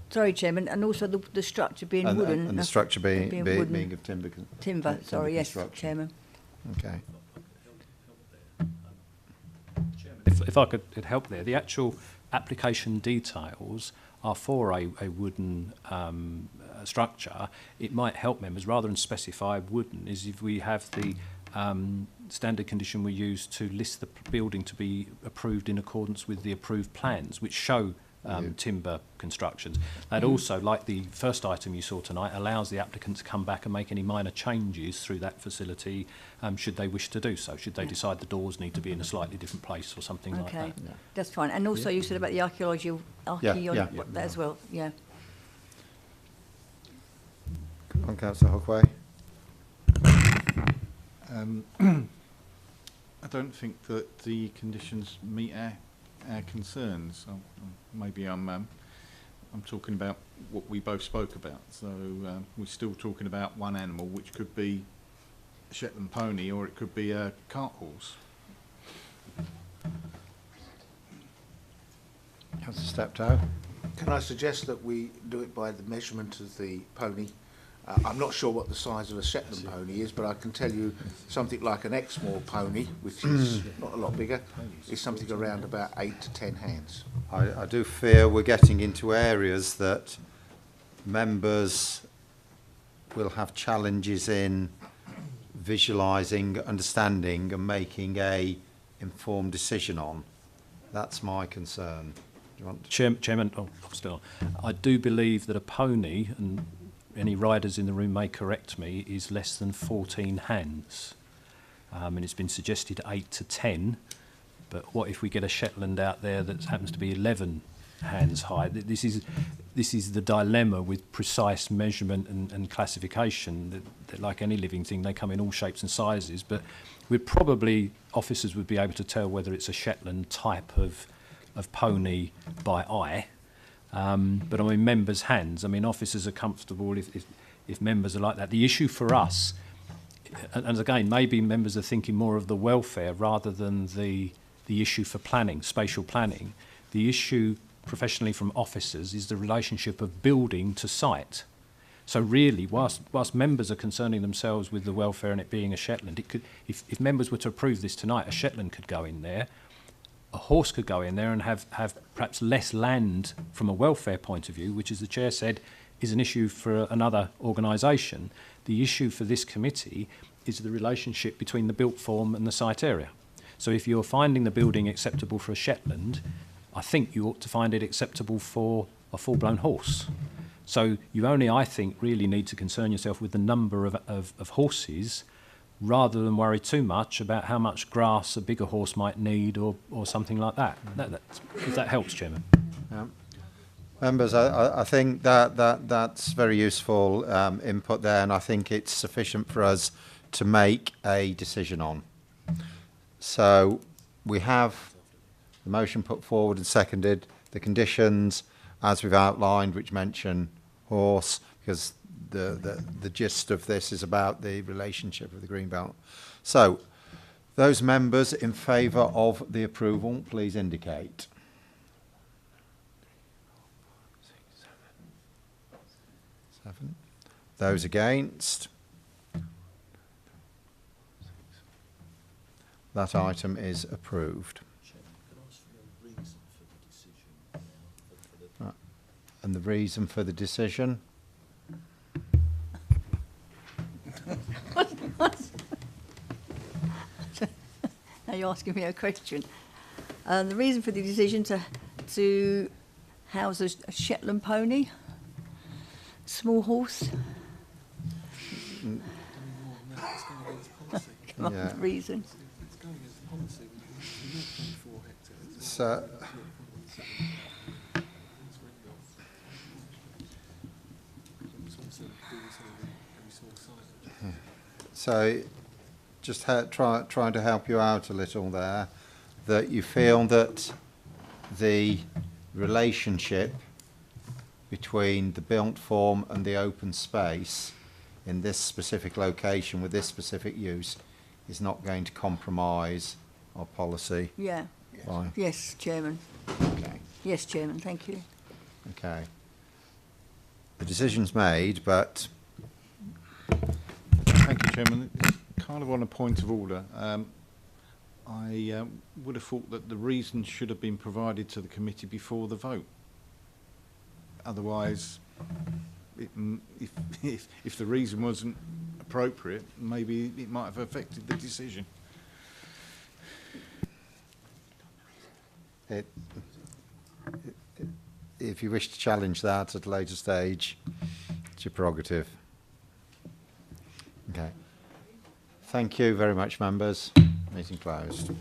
Sorry, Chairman, and also the structure being wooden. And the structure being of timber. Timber, sorry, yes, Chairman. Okay. If I could help there, the actual application details are for a wooden structure. It might help members, rather than specify wooden, is if we have the standard condition we use to list the building to be approved in accordance with the approved plans, which show timber constructions. And also, like the first item you saw tonight, allows the applicant to come back and make any minor changes through that facility should they wish to do so, should they decide the doors need to be in a slightly different place or something like that. Okay, that's fine. And also you said about the archaeology that as well, yeah. On Councillor Hockway. I don't think that the conditions meet our concerns. Maybe I'm talking about what we both spoke about. So we're still talking about one animal, which could be a Shetland pony or it could be a cart horse. Councillor Steptoe. Can I suggest that we do it by the measurement of the pony? I'm not sure what the size of a Shetland pony is, but I can tell you something like an Exmoor pony, which is not a lot bigger, is something around about 8 to 10 hands. I do fear we're getting into areas that members will have challenges in visualising, understanding and making a informed decision on. That's my concern. Do you want to... Chairman, I do believe that a pony, and any riders in the room may correct me, is less than 14 hands. And it's been suggested 8 to 10. But what if we get a Shetland out there that happens to be 11 hands high? This is the dilemma with precise measurement and classification. That like any living thing, they come in all shapes and sizes. But officers would be able to tell whether it's a Shetland type of pony by eye. But I mean, members' hands. I mean, officers are comfortable if members are like that. The issue for us, and again, maybe members are thinking more of the welfare rather than the issue for planning, spatial planning. The issue professionally from officers is the relationship of building to site. So really, whilst members are concerning themselves with the welfare and it being a Shetland, it could, if members were to approve this tonight, a Shetland could go in there. A horse could go in there and have perhaps less land from a welfare point of view, which, as the chair said, is an issue for another organisation. The issue for this committee is the relationship between the built form and the site area. So if you're finding the building acceptable for a Shetland, I think you ought to find it acceptable for a full-blown horse. So you only, I think, really need to concern yourself with the number of horses rather than worry too much about how much grass a bigger horse might need or something like that. If that helps, Chairman. Yeah. Members, I think that's very useful input there, and I think it's sufficient for us to make a decision on. So we have the motion put forward and seconded, the conditions as we've outlined, which mention horse, because the gist of this is about the relationship of the Greenbelt. So those members in favour of the approval, please indicate. 7. Those against? That item is approved. Right. And the reason for the decision? Now you're asking me a question. The reason for the decision to house a Shetland pony, small horse. Come up with reason. So just trying to help you out a little there, that you feel that the relationship between the built form and the open space in this specific location with this specific use is not going to compromise our policy. Yeah. Right. Yes, Chairman. Okay. Yes, Chairman. Thank you. Okay. The decision's made, but... Thank you, Chairman. It's kind of on a point of order. I would have thought that the reasons should have been provided to the committee before the vote. Otherwise, if the reason wasn't appropriate, maybe it might have affected the decision. if you wish to challenge that at a later stage, it's your prerogative. Okay. Thank you very much, members. Meeting closed.